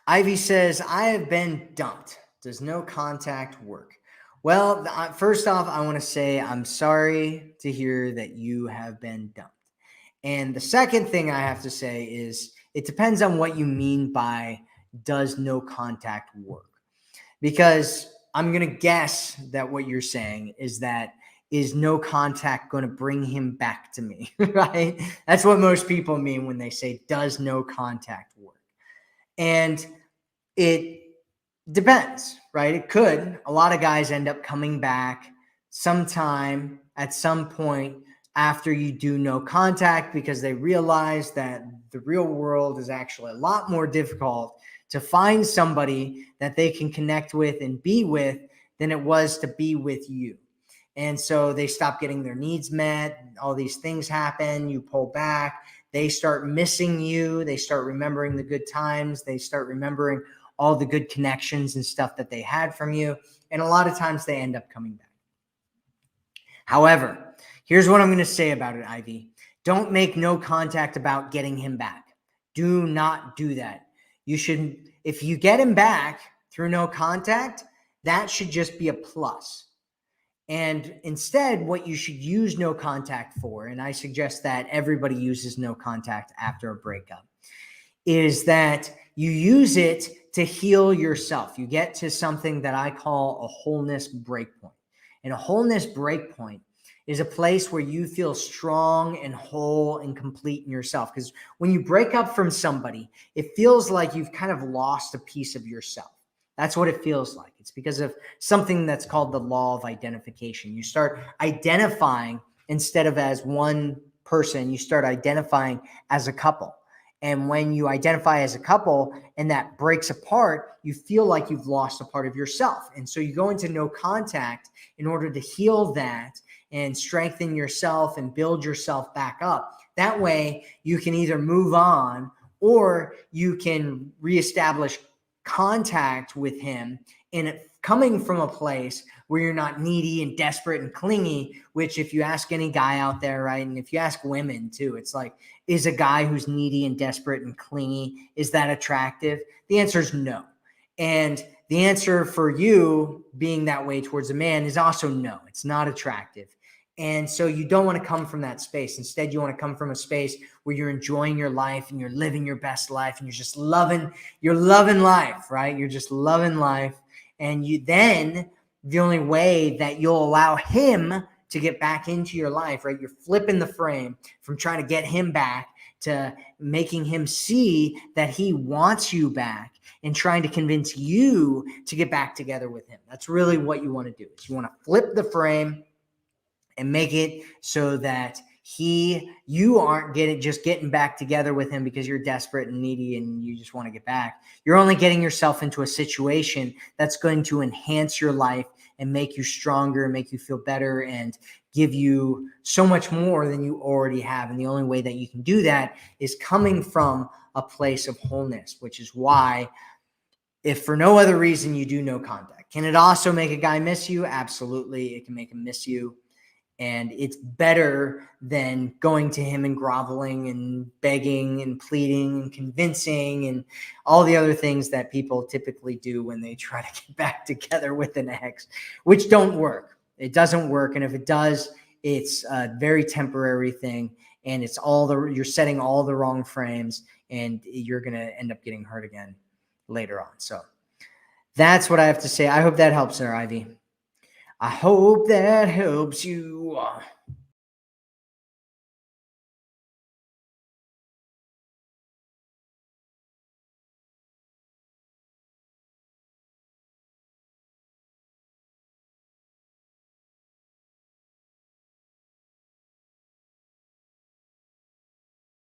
Ivy says, I have been dumped. Does no contact work? Well, first off, I want to say I'm sorry to hear that you have been dumped. And the second thing I have to say is it depends on what you mean by does no contact work. Because I'm going to guess that what you're saying is that is no contact going to bring him back to me, right? That's what most people mean when they say, does no contact work? And it depends, right? It could. A lot of guys end up coming back sometime at some point after you do no contact because they realize that the real world is actually a lot more difficult to find somebody that they can connect with and be with than it was to be with you. And so they stop getting their needs met. All these things happen. You pull back. They start missing you. They start remembering the good times. They start remembering all the good connections and stuff that they had from you. And a lot of times they end up coming back. However, here's what I'm going to say about it, Ivy. Don't make no contact about getting him back. Do not do that. You should, if you get him back through no contact, that should just be a plus. And instead, what you should use no contact for, and I suggest that everybody uses no contact after a breakup, is that you use it to heal yourself. You get to something that I call a wholeness breakpoint. And a wholeness breakpoint is a place where you feel strong and whole and complete in yourself. Because when you break up from somebody, it feels like you've kind of lost a piece of yourself. That's what it feels like. It's because of something that's called the law of identification. You start identifying instead of as one person, you start identifying as a couple. And when you identify as a couple and that breaks apart, you feel like you've lost a part of yourself. And so you go into no contact in order to heal that and strengthen yourself and build yourself back up. That way you can either move on or you can reestablish contact with him, and it coming from a place where you're not needy and desperate and clingy, which if you ask any guy out there, right, and if you ask women too, it's like, is a guy who's needy and desperate and clingy, is that attractive? The answer is no. And the answer for you being that way towards a man is also no, it's not attractive. And so you don't want to come from that space. Instead, you want to come from a space where you're enjoying your life and you're living your best life and you're loving life, right? You're just loving life. And then the only way that you'll allow him to get back into your life, right? You're flipping the frame from trying to get him back to making him see that he wants you back and trying to convince you to get back together with him. That's really what you want to do. Is you want to flip the frame and make it so that you aren't getting back together with him because you're desperate and needy and you just want to get back. You're only getting yourself into a situation that's going to enhance your life and make you stronger and make you feel better and give you so much more than you already have. And the only way that you can do that is coming from a place of wholeness, which is why, if for no other reason, you do no contact. Can it also make a guy miss you? Absolutely. It can make him miss you. And it's better than going to him and groveling and begging and pleading and convincing and all the other things that people typically do when they try to get back together with an ex, which don't work. It doesn't work. And if it does, it's a very temporary thing. And it's you're setting all the wrong frames and you're going to end up getting hurt again later on. So that's what I have to say. I hope that helps there, Ivy. I hope that helps you.